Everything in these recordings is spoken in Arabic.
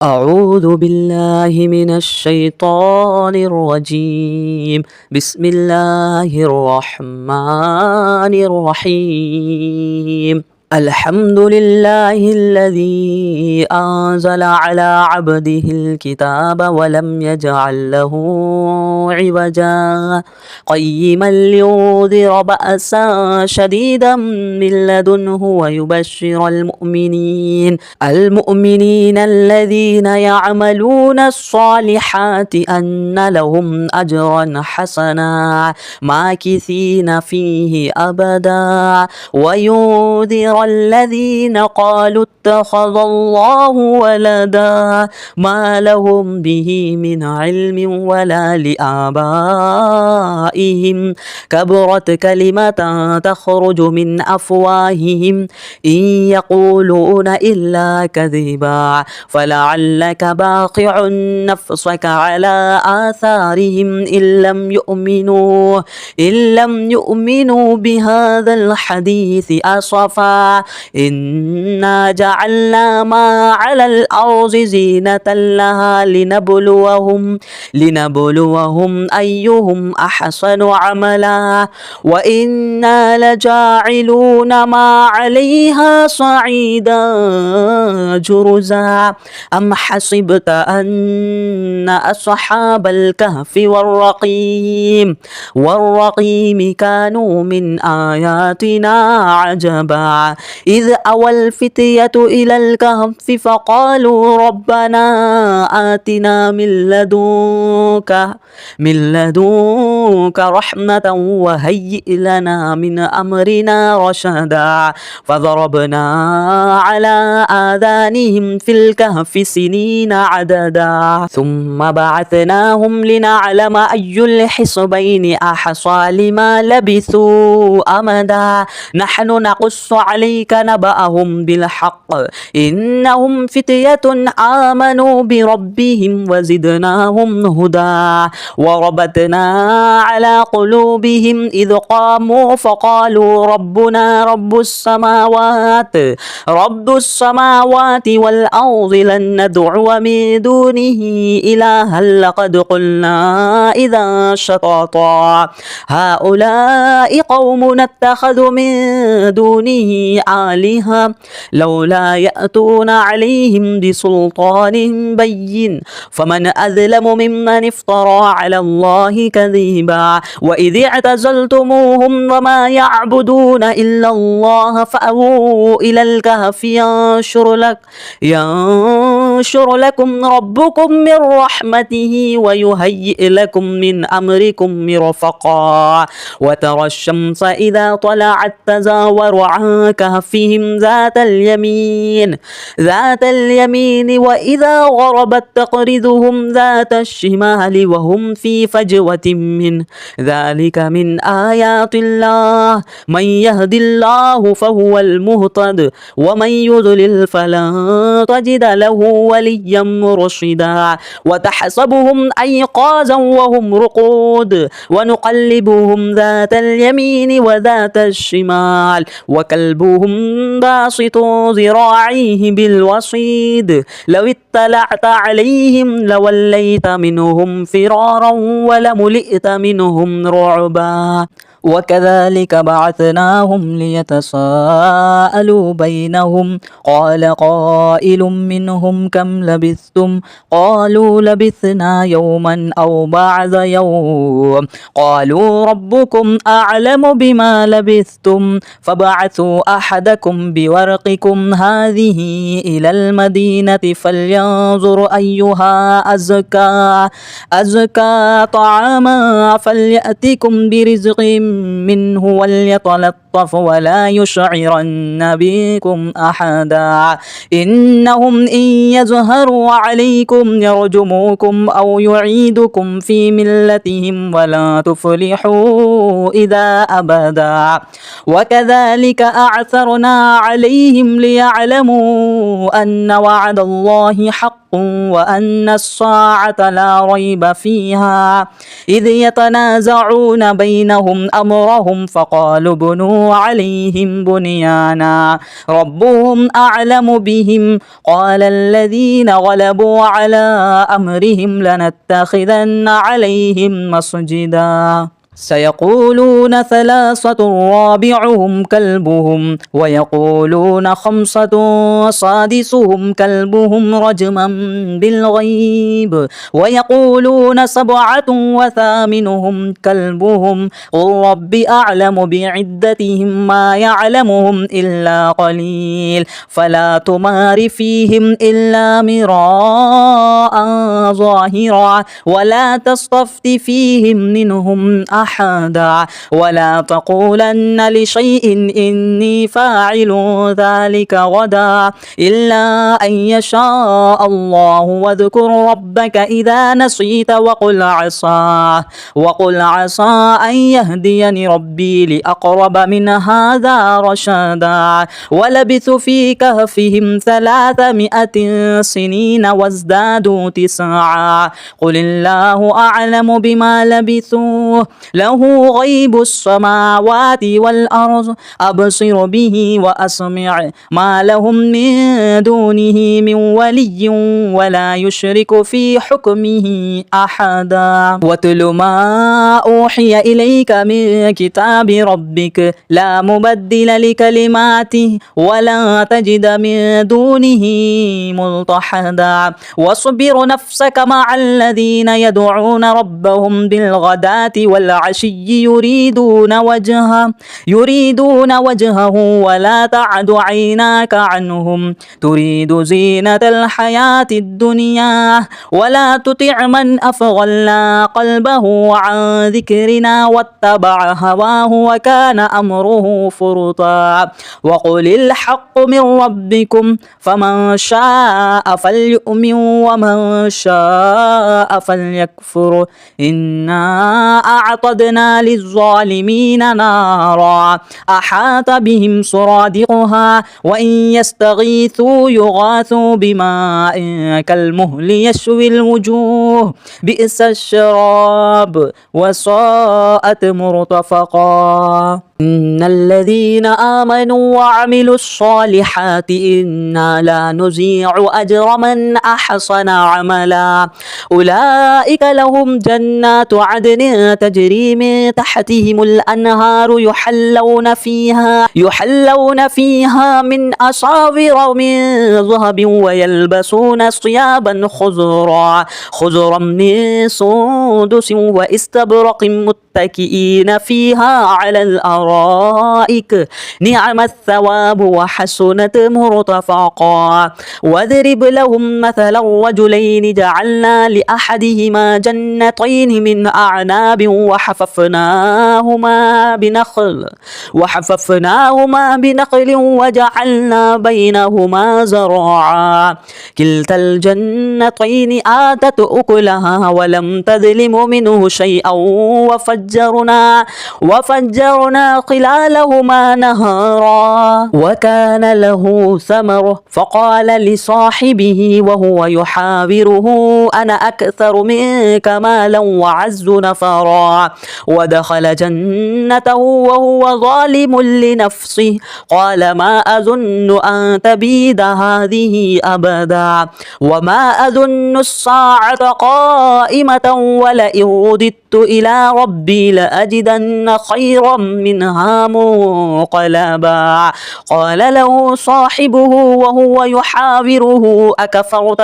أعوذ بالله من الشيطان الرجيم. بسم الله الرحمن الرحيم. الحمد لله الذي أنزل على عبده الكتاب ولم يجعل له عوجا قيما لينذر بأسا شديدا من لدنه ويبشر المؤمنين الذين يعملون الصالحات أن لهم أجرا حسنا ماكثين فيه أبدا وينذر الذين قالوا اتخذ الله ولدا ما لهم به من علم ولا لآبائهم كبرت كلمة تخرج من أفواههم إن يقولون إلا كذبا فلعلك باقع نفسك على آثارهم إن لم يؤمنوا بهذا الحديث أسفا إنا جعلنا ما على الأرض زينة لها لنبلوهم أيهم أحسن عملا وإنا لجاعلون ما عليها صعيدا جرزا أم حسبت أن أصحاب الكهف والرقيم كانوا من آياتنا عجبا إذ أوى الفتية إلى الكهف فقالوا ربنا آتنا من لدنك رحمة وهيئ لنا من أمرنا رشدا فضربنا على آذانهم في الكهف سنين عددا ثم بعثناهم لنعلم أي الحزبين أحصى لما لبثوا أمدا نحن نقص عليك نبأهم بالحق إنهم فتية آمنوا بربهم وزدناهم هدى وربطنا على قلوبهم إذ قاموا فقالوا ربنا رب السماوات والأرض لن ندعو من دونه إلها لقد قلنا إذا شططا هؤلاء قوم اتخذوا من دونه آلهة لولا يأتون عليهم بسلطان بين فمن أظلم ممن افترى على الله كذبا وإذ اعتزلتموهم وما يعبدون إلا الله فأووا إلى الكهف ينشر لكم ربكم من رحمته ويهيئ لكم من أمركم مرفقا وترى الشمس إذا طلعت تزاور عن كهفهم ذات اليمين وإذا غربت تقرضهم ذات الشمال وهم في فجوة منه ذلك من آيات الله من يهد الله فهو المهتد ومن يضلل فلن تجد له وليا مرشدا وتحسبهم أيقاظا وهم رقود ونقلبهم ذات اليمين وذات الشمال وكلبهم باسط ذراعيه بالوصيد لو اطلعت عليهم لوليت منهم فرارا ولملئت منهم رعبا وكذلك بعثناهم ليتساءلوا بينهم قال قائل منهم كم لبثتم قالوا لبثنا يوما أو بعض يوم قالوا ربكم أعلم بما لبثتم فبعثوا أحدكم بورقكم هذه إلى المدينة فلينظر أيها أزكى طعاما فليأتكم برزق منه وليتلطف ولا يشعرن بكم أحدا إنهم إن يظهروا عليكم يرجموكم أو يعيدكم في ملتهم ولا تفلحوا إذا أبدا وكذلك أعثرنا عليهم ليعلموا أن وعد الله حق وأن الساعة لا ريب فيها إذ يتنازعون بينهم أمرهم فقالوا بنوا تبنوا عليهم بنيانا ربهم أعلم بهم قال الذين غلبوا على أمرهم لنتخذن عليهم مسجدا سيقولون ثلاثة رابعهم كلبهم ويقولون خمسة سادسهم كلبهم رجما بالغيب ويقولون سبعة وثامنهم كلبهم قل رب أعلم بعدتهم ما يعلمهم إلا قليل فلا تمار فيهم إلا مراء ظاهرا ولا تستفت فيهم منهم أحدا ولا تقولن لشيء إني فاعل ذلك غدا إلا أن يشاء الله واذكر ربك إذا نسيت وقل عسى أن يهديني ربي لأقرب من هذا رشدا ولبثوا في كهفهم 300 سنين وازدادوا 9 قل الله أعلم بما لبثوا له غيب السماوات والأرض أبصر به وأسمع ما لهم من دونه من ولي ولا يشرك في حكمه أحدا واتل ما أوحي إليك من كتاب ربك لا مبدل لكلماته ولا تجد من دونه ملتحدا واصبر نفسك مع الذين يدعون ربهم بالغداة والعشي يريدون وجهه ولا تعد عيناك عنهم تريد زينة الحياة الدنيا ولا تطع من أفغلنا قلبه عن ذكرنا واتبع هواه وكان أمره فرطا وقل الحق من ربكم فمن شاء فليؤمن ومن شاء فليكفر إنا أعتدنا للظالمين نارا أحاط بهم سرادقها وإن يستغيثوا يغاثوا بماء كالمهل يشوي الوجوه بئس الشراب وساءت مرتفقا إن الذين آمنوا وعملوا الصالحات إنا لا نضيع أجر من أحسن عملا أولئك لهم جنات عدن تجري من تحتهم الأنهار يحلون فيها من أساور من ذهب ويلبسون ثيابا خضرا من سندس واستبرق متكئين فيها على الأرائك نعم الثواب وحسنت مرتفقا واضرب لهم مثل الرجلين جعلنا لأحدهما جنتين من أعناب وحففناهما بنخل وجعلنا بينهما زرعا كلتا الجنتين آتت أكلها ولم تظلم منه شيئا وفجرنا خلالهما نهارا وكان له ثمر فقال لصاحبه وهو يحاوره أنا أكثر منك مالا وعز نفرا ودخل جنته وهو ظالم لنفسه قال ما أظن أن تبيد هذه أبدا وما أظن الساعة قائمة ولئن رددت إلى ربي لأجدن خيرا منها منقلبا قال له صاحبه وهو يحاوره أكفرت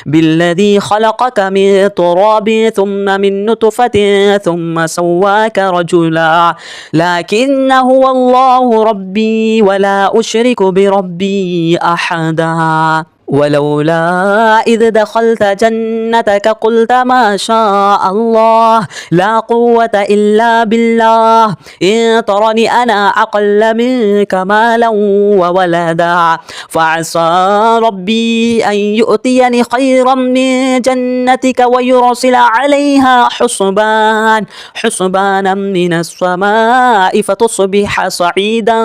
بالذي خلقك من تراب ثم من نطفة ثم سواك رجلا لكن هو الله ربي ولا أشرك بربي أحدا ولولا إذ دخلت جنتك قلت ما شاء الله لا قوة إلا بالله إن ترني أنا أقل منك مالا وولدا فعسى ربي أن يؤتيني خيرا من جنتك ويرسل عليها حسبانا من السماء فتصبح صعيدا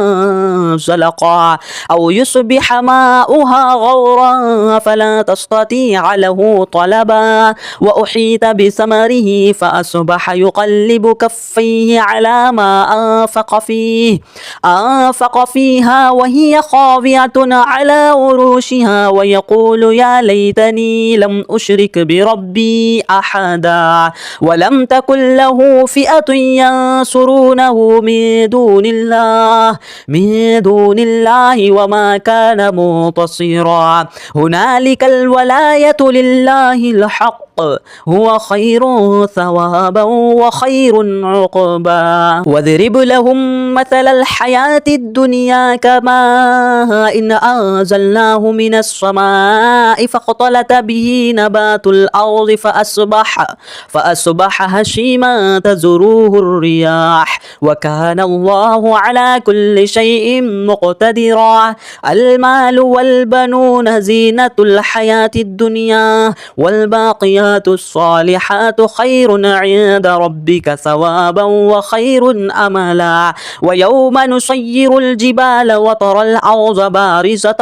زلقا أو يصبح ماؤها غورا رزقا فلا تستطيع له طلبا وأحيط بثمره فأصبح يقلب كفيه على ما أنفق فيها وهي خاوية على عروشها ويقول يا ليتني لم أشرك بربي أحدا ولم تكن له فئة ينصرونه من دون الله وما كان منتصرا هنالك الولاية لله الحق هو خير ثوابا وخير عقبا واضرب لهم مثل الحياة الدنيا كماء إن أنزلناه من السماء فاختلط به نبات الأرض فأصبح هشيما تذروه الرياح وكان الله على كل شيء مقتدرا المال والبنون زينة الحياة الدنيا والباقيات الصالحات خير عند ربك ثوابا وخير أملا ويوم نسير الجبال وترى الأرض بارزة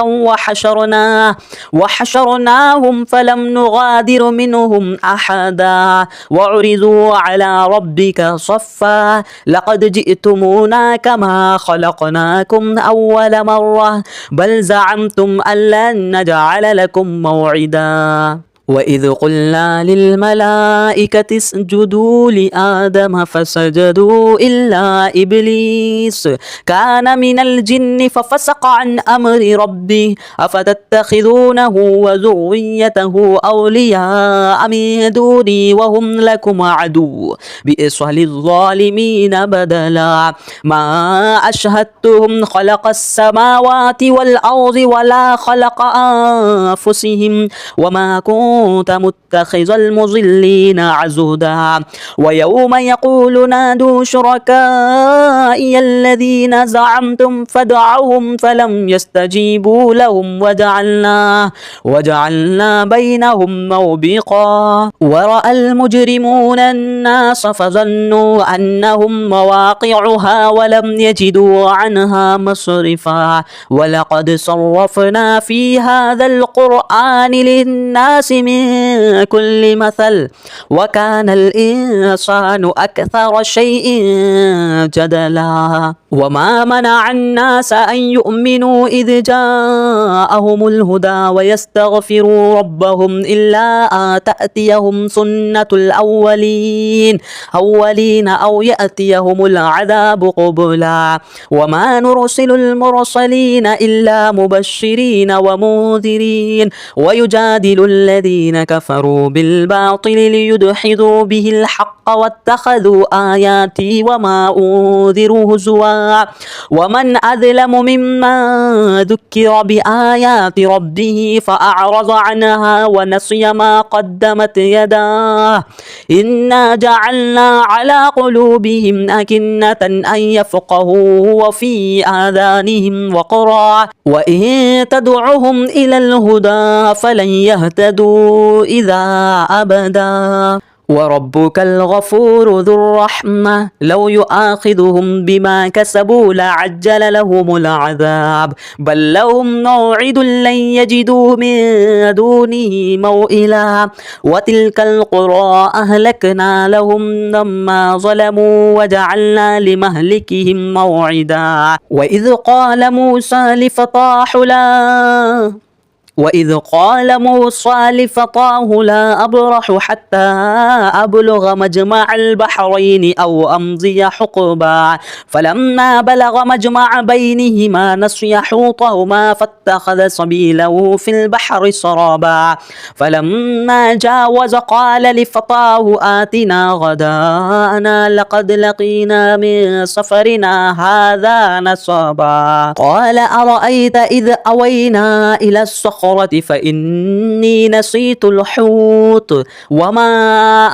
وحشرناهم فلم نغادر منهم أحدا وعرضوا على ربك صفا لقد جئتمونا كما خلقناكم أول مرة بل زعمتم أن لن نجعل لكم موعدا وإذ قلنا للملائكة اسجدوا لآدم فسجدوا إلا إبليس كان من الجن ففسق عن أمر ربه أفتتخذونه وذريته أولياء من دوني وهم لكم عدو بئس للظالمين بدلا ما أشهدتهم خلق السماوات والأرض ولا خلق أنفسهم وما كنت متخذ المضلين عضدا ويوم يقول نادوا شركائي الذين زعمتم فدعوهم فلم يستجيبوا لهم وجعلنا بينهم موبقا ورأى المجرمون الناس فظنوا أنهم مواقعها ولم يجدوا عنها مصرفا ولقد صرفنا في هذا القرآن للناس من كل مثل وكان الإنسان أكثر شيء جدلا وما منع الناس أن يؤمنوا إذ جاءهم الهدى ويستغفروا ربهم إلا تأتيهم سنة الأولين أو يأتيهم العذاب قبلا وما نرسل المرسلين إلا مبشرين ومنذرين ويجادل الذين كفروا بالباطل ليدحضوا به الحق واتخذوا آياتي وما أنذروا هزوا ومن أظلم ممن ذكر بآيات ربه فأعرض عنها ونسي ما قدمت يداه إنا جعلنا على قلوبهم أكنة أن يفقهوا وفي آذانهم وقرا وإن تدعهم إلى الهدى فلن يهتدوا إذا أبدا وربك الغفور ذو الرحمة لو يؤاخذهم بما كسبوا لعجل لهم العذاب بل لهم موعد لن يجدوا من دونه موئلا وتلك القرى أهلكنا لهم لما ظلموا وجعلنا لمهلكهم موعدا وإذ قال موسى لفتاه لا أبرح حتى أبلغ مجمع البحرين أو أمضي حقبا فلما بلغ مجمع بينهما نسي حوطهما فاتخذ سبيله في البحر سرابا فلما جاوز قال لفتاه آتنا غداءنا لقد لقينا من سفرنا هذا نصبا قال أرأيت إذ أوينا إلى الصخرة فإني نسيت الحوت وما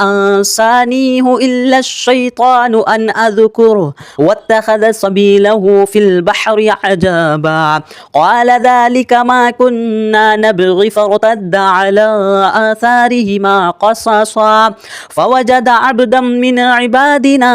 أنسانيه إلا الشيطان أن أذكره واتخذ سبيله في البحر عجبا قال ذلك ما كنا نبغي فارتد على آثارهما قصصا فوجد عبدا من عبادنا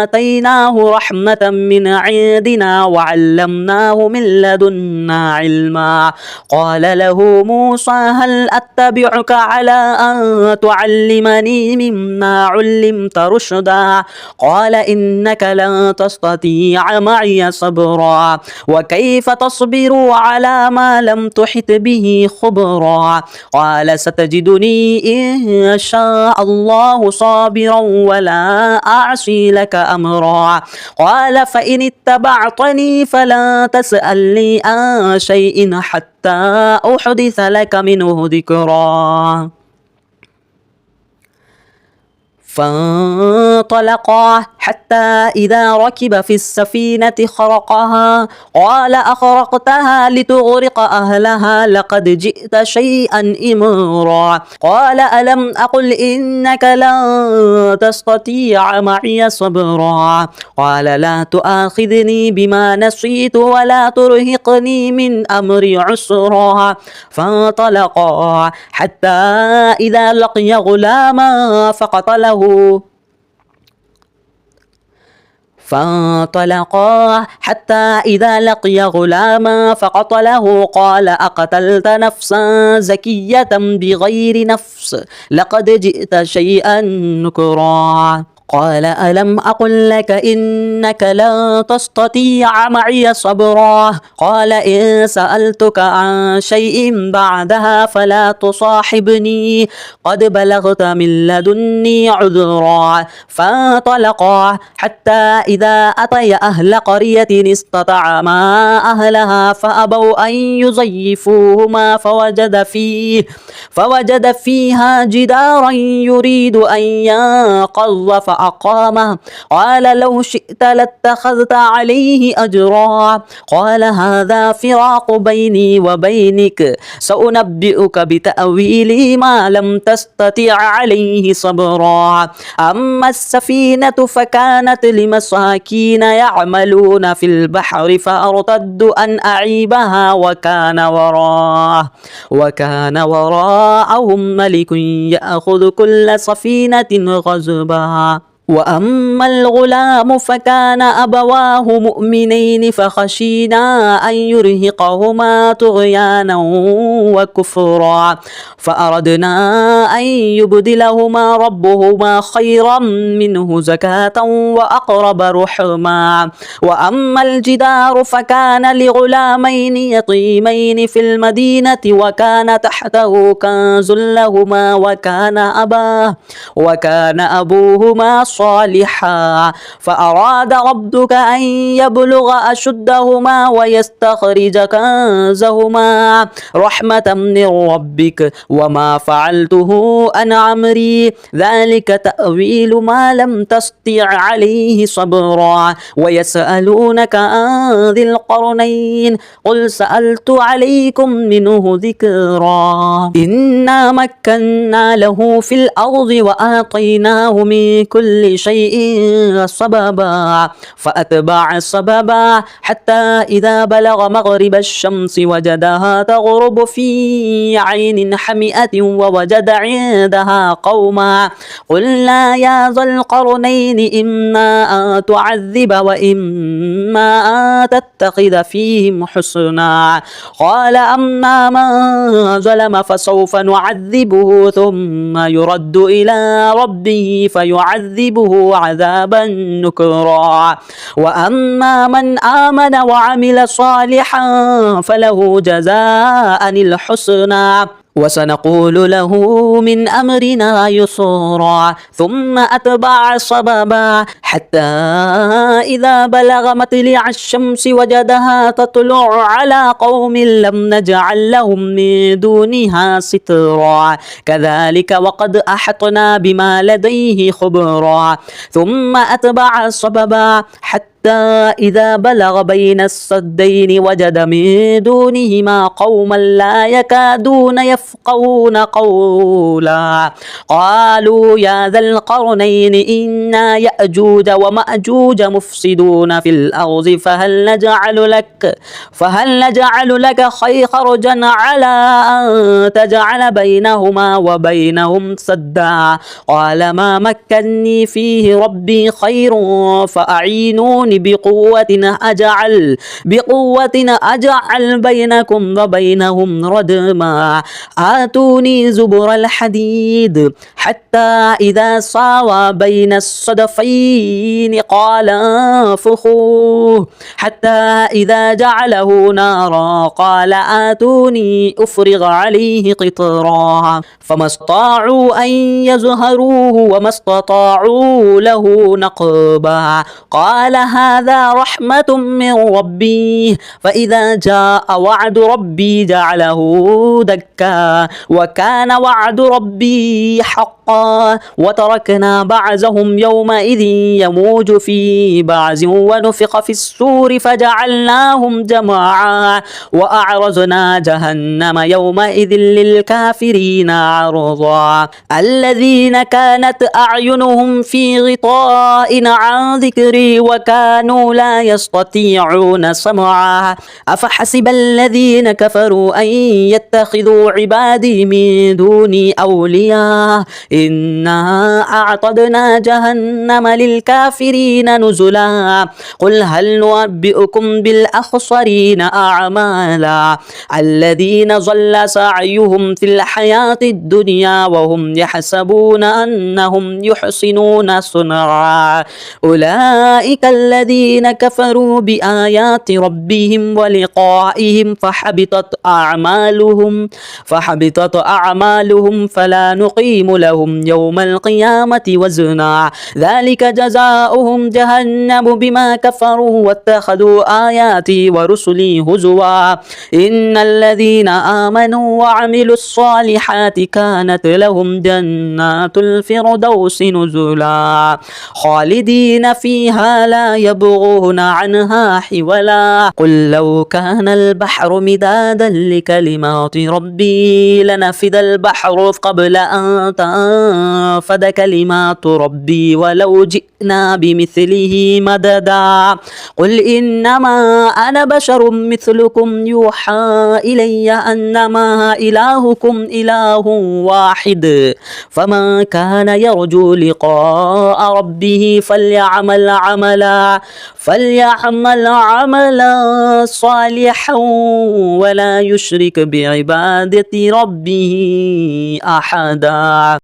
آتيناه رحمة من عندنا وعلمناه من لدنا علما قال قال له موسى هل أتبعك على أن تعلمني مما علمت رشدا قال إنك لن تستطيع معي صبرا وكيف تصبر على ما لم تحط به خبرا قال ستجدني إن شاء الله صابرا ولا أعصي لك أمرا قال فإن اتبعتني فلا تسألني عن شيء حتى أحدث لك منه ذكرا فانطلقا حتى إذا ركب في السفينة خرقها قال أخرقتها لتغرق أهلها لقد جئت شيئا إمرا قال ألم أقل إنك لن تستطيع معي صبرا قال لا تؤاخذني بما نسيت ولا ترهقني من أمري عسرا فانطلقا حتى إذا لقي غلاما فقتله قال أقتلت نفسا زكية بغير نفس لقد جئت شيئا نكرا قال ألم أقل لك إنك لن تستطيع معي صبرا قال إن سألتك عن شيء بعدها فلا تصاحبني قد بلغت من لدني عذرا فانطلقا حتى إذا أتيا أهل قرية استطعما أهلها فأبوا أن يضيفوهما فوجد فيها جدارا يريد أن ينقض فأقامه قال لو شئت لاتخذت عليه أجرا قال هذا فراق بيني وبينك سأنبئك بتأويل ما لم تستطع عليه صبرا أما السفينة فكانت لمساكين يعملون في البحر فأرتدوا أن أعيبها وكان وراءهم ملك يأخذ كل سفينة غصبا وأما الغلام فكان أبواه مؤمنين فخشينا أن يرهقهما طغيانا وكفرا فأردنا أن يبدلهما ربهما خيرا منه زكاة وأقرب رحما وأما الجدار فكان لغلامين يتيمين في المدينة وكان تحته كنز لهما وكان أبوهما صالحا فأراد ربك أن يبلغ أشدهما ويستخرج كنزهما رحمة من ربك وما فعلته عن أمري ذلك تأويل ما لم تستطع عليه صبرا ويسألونك عن ذي القرنين قل سألت عليكم منه ذكرا إنا مكنا له في الأرض وآتيناه من كل شيء سببا فأتبع سببا حتى إذا بلغ مغرب الشمس وجدها تغرب في عين حمئة ووجد عندها قوما قلنا يا ذا القرنين إما أن تعذب وإما أن تتخذ فيهم حسنا قال أما من ظلم فسوف نعذبه ثم يرد إلى ربه فيعذبه عذابا نكرا وأما من آمن وعمل صالحا فله جزاء الحسنى وسنقول له من أمرنا يسرا ثم أتبع سببا حتى إذا بلغ مطلع الشمس وجدها تطلع على قوم لم نجعل لهم من دونها سترا كذلك وقد أحطنا بما لديه خبرا ثم أتبع سببا حتى إذا بلغ بين السدين وجد من دونهما قوما لا يكادون يفقهون قولا قالوا يا ذا القرنين إنا يأجوج ومأجوج مفسدون في الأرض فهل نجعل لك خرجا على أن تجعل بينهما وبينهم سدا قال ما مكني فيه ربي خير فأعينوني بقوة أجعل بينكم وبينهم ردما آتوني زبر الحديد حتى إذا ساوى بين الصدفين قال انفخوه حتى إذا جعله نارا قال آتوني أفرغ عليه قطرا فما استطاعوا أن يظهروه وما استطاعوا له نقبا قال هذا رحمة من ربي فإذا جاء وعد ربي جعله دكا وكان وعد ربي حقا وتركنا بعضهم يومئذ يموج في بعض ونفخ في السور فجعلناهم جماعا وأعرضنا جهنم يومئذ للكافرين عرضا الذين كانت أعينهم في غطاء عن ذكري وكانوا لا يستطيعون سمعا أفحسب الذين كفروا أن يتخذوا عبادي من دوني أولياء إنا أعتدنا جهنم للكافرين نزلا قل هل ننبئكم بالأخسرين أعمالا الذين ضل سعيهم في الحياة الدنيا وهم يحسبون أنهم يحسنون صنعا أولئك الذين كفروا بآيات ربهم ولقائهم فحبطت أعمالهم فلا نقيم لهم يوم القيامة وزنا ذلك جزاؤهم جهنم بما كفروا واتخذوا آياتي ورسلي هزوا إن الذين آمنوا وعملوا الصالحات كانت لهم جنات الفردوس نزلا خالدين فيها لا يبغون عنها حولا قل لو كان البحر مدادا لكلمات ربي لنفد البحر قبل أن تنفد كلمات ربي ولو جئنا بمثله مددا قل إنما أنا بشر مثلكم يوحى إلي أنما إلهكم إله واحد فمن كان يرجو لقاء ربه فليعمل عملا صالحا ولا يشرك بعبادة ربه أحدا.